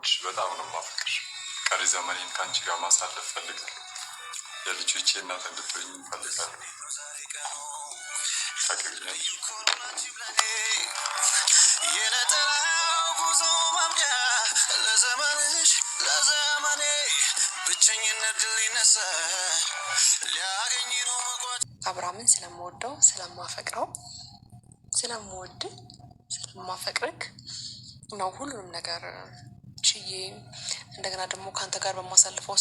የምወድሽ፣ በጣም ነው የማፈቅርሽ። ቀሪ ዘመኔን ከአንቺ ጋር ማሳለፍ ፈልጋለሁ። የልጆቼ እናት እንድትሆኝ እፈልጋለሁ። ታገቢኛለሽ? የነጠላው ጉዞ ማብቂያ ለዘመንሽ ለዘመኔ ብቸኝነት ሊነሳ ሊያገኝ ነው መቋጫ። አብርሃምን ስለምወደው ስለማፈቅረው ስለምወድ ስለማፈቅርክ ነው ሁሉንም ነገር ችዬ እንደገና ደግሞ ካንተ ጋር በማሳልፈው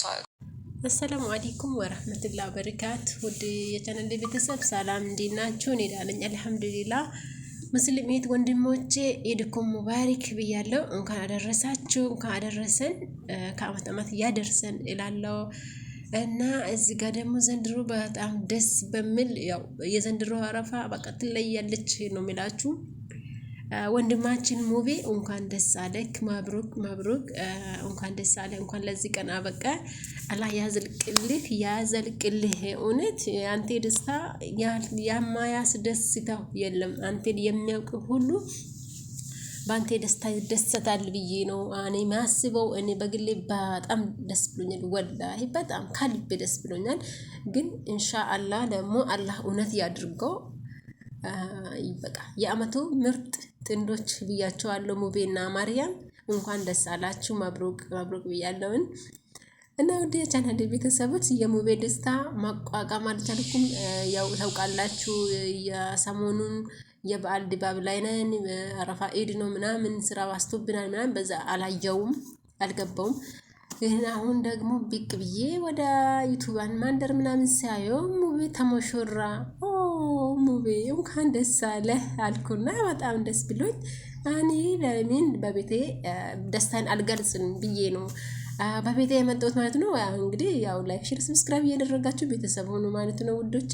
አሰላሙ አለይኩም ወራህመቱላሂ ወበረካቱ። ውድ የቻናሌ ቤተሰብ ሰላም እንዴት ናችሁ? እኔ ደህና ነኝ አልሐምዱሊላህ። ሙስሊም ወንድሞቼ ኢድኩም ሙባሪክ ብያለሁ። እንኳን አደረሳችሁ፣ እንኳን አደረሰን፣ ከአመት አመት ያደርሰን እላለሁ። እና እዚህ ጋር ደግሞ ዘንድሮ በጣም ደስ በሚል ያው የዘንድሮ አረፋ በቃ ትለያለች ነው የሚላችሁ። ወንድማችን ሙቤ እንኳን ደስ አለክ፣ ማብሩክ ማብሩክ፣ እንኳን ደስ አለ፣ እንኳን ለዚህ ቀን አበቃ። አላህ ያዘልቅልህ ያዘልቅልህ። እውነት አንተ ደስታ የማያስደስተው የለም። አንተን የሚያውቅ ሁሉ በአንተ ደስታ ይደሰታል ብዬ ነው እኔ ማስበው። እኔ በግሌ በጣም ደስ ብሎኛል፣ ወላሂ በጣም ከልብ ደስ ብሎኛል። ግን ኢንሻአላህ ደግሞ አላህ እውነት ያድርገው። ይበቃ የአመቱ ምርጥ ጥንዶች ብያቸዋለሁ። ሙቤና ማርያም እንኳን ደስ አላችሁ፣ መብሩክ መብሩክ ብያለሁን። እና ወደ ቻናሌ ቤተሰቦች የሙቤ ደስታ ማቋቋም አልቻልኩም። ያው ታውቃላችሁ የሰሞኑን የበዓል ድባብ ላይ ነን። አረፋ ኢድ ነው ምናምን ስራ ዋስቶብናል ምናምን፣ በዛ አላየውም አልገባውም። ግን አሁን ደግሞ ቢቅ ብዬ ወደ ዩቱባን ማንደር ምናምን ሲያየው ሙቤ ተሞሽራ ሙቤ እንኳን ደስ አለ አልኩና በጣም ደስ ብሎኝ እኔ ለምን በቤቴ ደስታን አልገልጽም ብዬ ነው በቤቴ የመጣሁት ማለት ነው። እንግዲህ ያው ላይክ ሼር ሰብስክራይብ እያደረጋችሁ ቤተሰብ ሆኑ ማለት ነው ውዶቼ።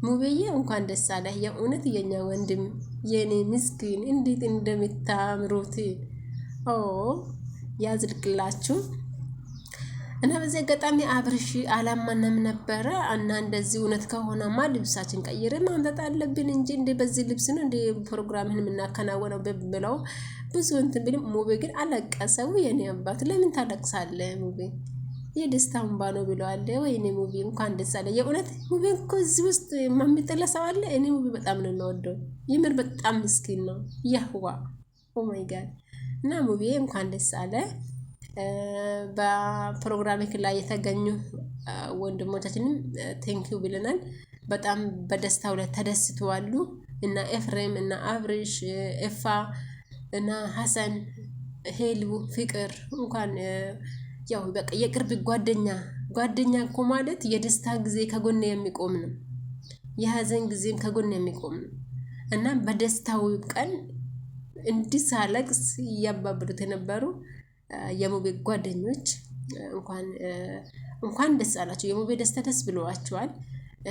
ሙቤዬ እንኳን ደስ አለ የእውነት የኛ ወንድም የኔ ምስኪን እንዴት እንደምታምሩት ያዝልቅላችሁ። እና በዚህ አጋጣሚ አብርሽ አላማንም ነበረ እና እንደዚህ እውነት ከሆነማ ልብሳችን ቀይረን ማምጣት አለብን እንጂ እንደ በዚህ ልብስ ነው እንደ ፕሮግራምህን የምናከናወነው ብለው ብዙ እንትን ቢልም ሙቤ ግን አለቀሰው። የኔ አባት ለምን ታለቅሳለህ ሙቤ? የደስታ እንባ ነው ብለዋል። ወይኔ ሙቤ እንኳን ደስ አለ የእውነት። ሙቤ እኮ እዚህ ውስጥ የሚጠላ ሰው አለ? እኔ ሙቤ በጣም ነው የምወደው። የምር በጣም ምስኪን ነው። ያህዋ ኦ ማይ ጋድ። እና ሙቤ እንኳን ደስ አለ። በፕሮግራሚክ ላይ የተገኙ ወንድሞቻችንም ቴንኪው ብለናል። በጣም በደስታው ላይ ተደስተዋል። እና ኤፍሬም እና አብርሽ ኤፋ እና ሐሰን ሄሉ ፍቅር እንኳን ያው በቃ የቅርብ ጓደኛ እኮ ማለት የደስታ ጊዜ ከጎን የሚቆም ነው፣ የሀዘን ጊዜም ከጎን የሚቆም ነው። እና በደስታው ቀን እንዲሳለቅስ እያባበሉት የነበሩ የሙቤ ጓደኞች እንኳን ደስ አላችሁ። የሙቤ ደስታ ደስ ብለዋቸዋል።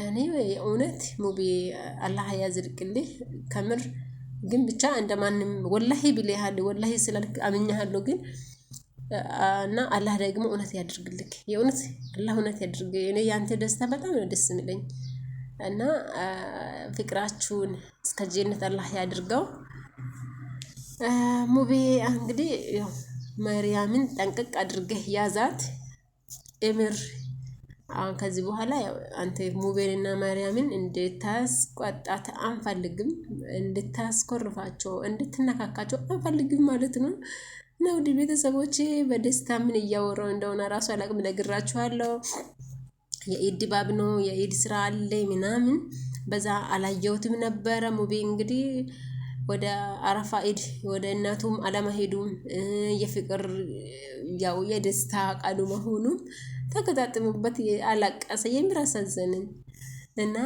እኔ እውነት ሙቤ አላህ ያዝልቅልህ ከምር። ግን ብቻ እንደማንም ወላሂ ብለሃል፣ ወላሂ ስላልክ አምኛለሁ። ግን እና አላህ ደግሞ እውነት ያድርግልክ። የእውነት አላህ እውነት ያድርግ። እኔ ያንተ ደስታ በጣም ነው ደስ የሚለኝ። እና ፍቅራችሁን እስከ ጀነት አላህ ያድርገው። ሙቤ እንግዲህ ያው ማርያምን ጠንቅቅ አድርገህ ያዛት። እምር አሁን ከዚህ በኋላ ያው አንተ ሙቤንና ማርያምን እንድታስቆጣት አንፈልግም፣ እንድታስኮርፋቸው እንድትነካካቸው አንፈልግም ማለት ነው። እና ውድ ቤተሰቦቼ በደስታ ምን እያወራው እንደሆነ ራሱ አላቅም፣ ነግራችኋለሁ። የኢድ ድባብ ነው፣ የኢድ ስራ አለ ምናምን፣ በዛ አላየሁትም ነበረ። ሙቤ እንግዲህ ወደ አረፋ ኢድ ወደ እናቱም አለመሄዱም የፍቅር ያው የደስታ ቃሉ መሆኑም ተከታተሙበት። አላቀሰ የሚራሳዘንን እና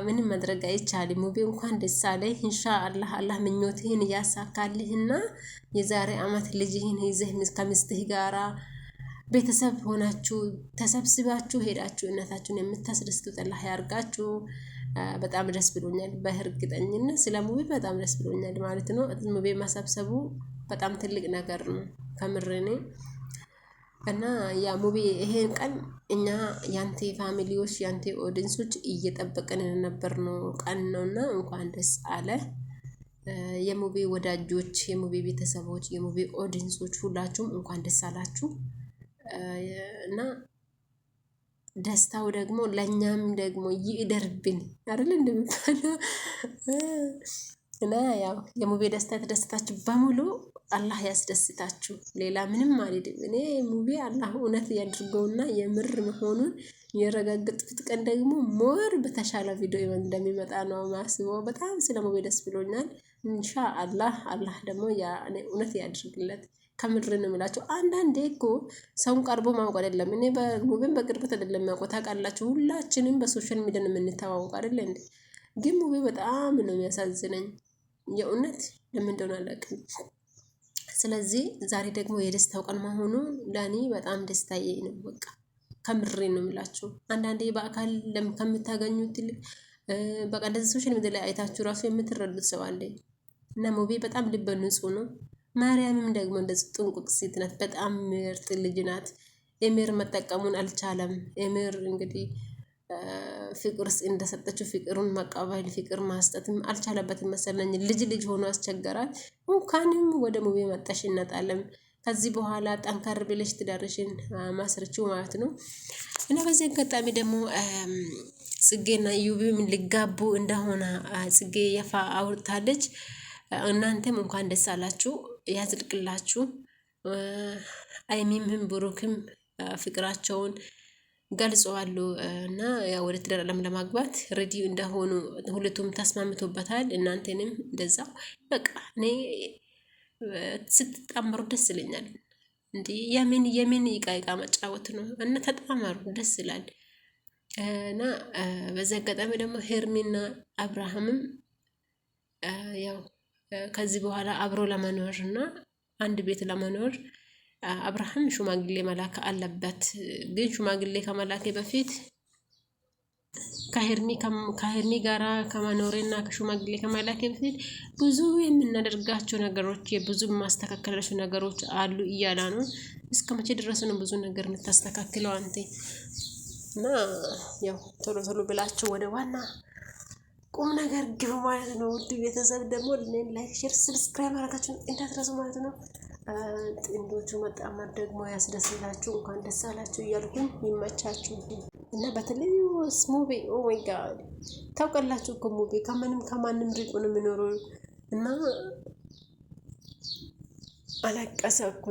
ምንም ማድረግ አይቻልም። ሙቤ እንኳን ደስ አለህ። ኢንሻአላህ አላህ ምኞትህን ያሳካልህና የዛሬ አመት ልጅህን ይዘህ ከሚስትህ ጋራ ቤተሰብ ሆናችሁ ተሰብስባችሁ ሄዳችሁ እናታችሁን የምታስደስቱት አላህ ያርጋችሁ። በጣም ደስ ብሎኛል። በእርግጠኝነት ስለ ሙቤ በጣም ደስ ብሎኛል ማለት ነው። ሙቤ ማሰብሰቡ በጣም ትልቅ ነገር ነው ከምርኔ። እና ያ ሙቤ ይሄን ቀን እኛ ያንተ ፋሚሊዎች ያንተ ኦዲየንሶች እየጠበቀን ነበር ነው ቀን ነውና እንኳን ደስ አለ። የሙቤ ወዳጆች፣ የሙቤ ቤተሰቦች፣ የሙቤ ኦዲንሶች ሁላችሁም እንኳን ደስ አላችሁ እና ደስታው ደግሞ ለእኛም ደግሞ ይደርብን አይደል እንደሚባለው እና ያው የሙቤ ደስታ የተደሰታችሁ በሙሉ አላህ ያስደስታችሁ። ሌላ ምንም አልሄድም። እኔ ሙቤ አላህ እውነት ያድርገውና የምር መሆኑን የረጋገጥኩት ቀን ደግሞ ሞር በተሻለ ቪዲዮ እንደሚመጣ ነው ማስበው። በጣም ስለ ሙቤ ደስ ብሎኛል። ኢንሻአላህ አላህ ደግሞ እውነት ያድርግለት። ከምር ነው የምላቸው። አንዳንዴ እኮ ሰውን ቀርቦ ማወቅ አይደለም። እኔ ሙቤን በቅርበት አይደለም የሚያውቀው ታውቃላችሁ። ሁላችንም በሶሻል ሚዲያ ነው የምንተዋወቅ አይደል እንዴ? ግን ሙቤ በጣም ነው የሚያሳዝነኝ የእውነት ለምን እንደሆነ አላውቅም። ስለዚህ ዛሬ ደግሞ የደስታው ቀን መሆኑ ለእኔ በጣም ደስታዬ ነው። በቃ ከምሬ ነው የምላችሁ። አንዳንዴ በአካል ከምታገኙት ይልቅ በቃ እንደዚህ ሶሻል ሚዲያ ላይ አይታችሁ ራሱ የምትረዱት ሰው አለ እና ሙቤ በጣም ልበ ንጹህ ነው። ማርያምም ደግሞ እንደዚህ ጥንቁቅ ሴት ናት። በጣም ምርጥ ልጅ ናት። ኤምር መጠቀሙን አልቻለም። ኤምር እንግዲህ ፍቅር እንደሰጠችው ፍቅሩን መቀበል ፍቅር ማስጠትም አልቻለበትም መሰለኝ። ልጅ ሆኖ አስቸገራት። እንኳንም ወደ ሙቤ መጣሽ እናጣለም። ከዚህ በኋላ ጠንከር ብለሽ ትዳርሽን ማስረችው ማለት ነው እና በዚህ አጋጣሚ ደግሞ ጽጌና ዩቢም ሊጋቡ እንደሆነ ጽጌ የፋ አውርታለች። እናንተም እንኳን ደስ አላችሁ፣ ያዝልቅላችሁ። አይሚም ብሩክም ፍቅራቸውን ገልጸዋል እና ወደ ትዳር ዓለም ለማግባት ሬዲ እንደሆኑ ሁለቱም ተስማምቶበታል። እናንተንም እንደዛ በቃ እኔ ስትጣመሩ ደስ ይለኛል። እንዴ የምን እቃ መጫወት ነው እና ተጣመሩ ደስ ይላል። እና በዚህ አጋጣሚ ደግሞ ሄርሚና አብርሃምም ያው ከዚህ በኋላ አብሮ ለመኖር እና አንድ ቤት ለመኖር አብርሃም ሽማግሌ መላክ አለበት። ግን ሽማግሌ ከመላኬ በፊት ከሄርሚ ጋራ ከመኖሬና ከሽማግሌ ከመላኬ በፊት ብዙ የምናደርጋቸው ነገሮች የብዙ ማስተካከላቸው ነገሮች አሉ እያላ ነው። እስከ መቼ ድረስ ነው ብዙ ነገር የምታስተካክለው አንተ? እና ያው ቶሎ ብላችሁ ወደ ዋና ቁም ነገር ግቡ ማለት ነው። ውድ ቤተሰብ ደግሞ ላይክ፣ ሼር፣ ሰብስክራይብ ማድረጋችሁን እንዳትረሱ ማለት ነው። ጥንዶቹ መጣመር ደግሞ ያስደስታችሁ። እንኳን ደስ አላችሁ እያልኩኝ ይመቻችሁ እና በተለይ ሙቤ ኦ ማይ ጋድ ታውቃላችሁ እኮ ሙቤ ከማንም ርቆ ነው የሚኖረው እና አለቀሰ እኮ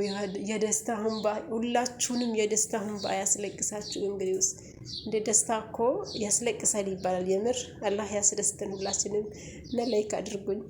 የደስታ እንባ። ሁላችሁንም የደስታ እንባ ያስለቅሳችሁ። እንግዲህ ውስጥ እንደ ደስታ እኮ ያስለቅሳል ይባላል። የምር አላህ ያስደስተን ሁላችንም እና ላይክ አድርጉኝ።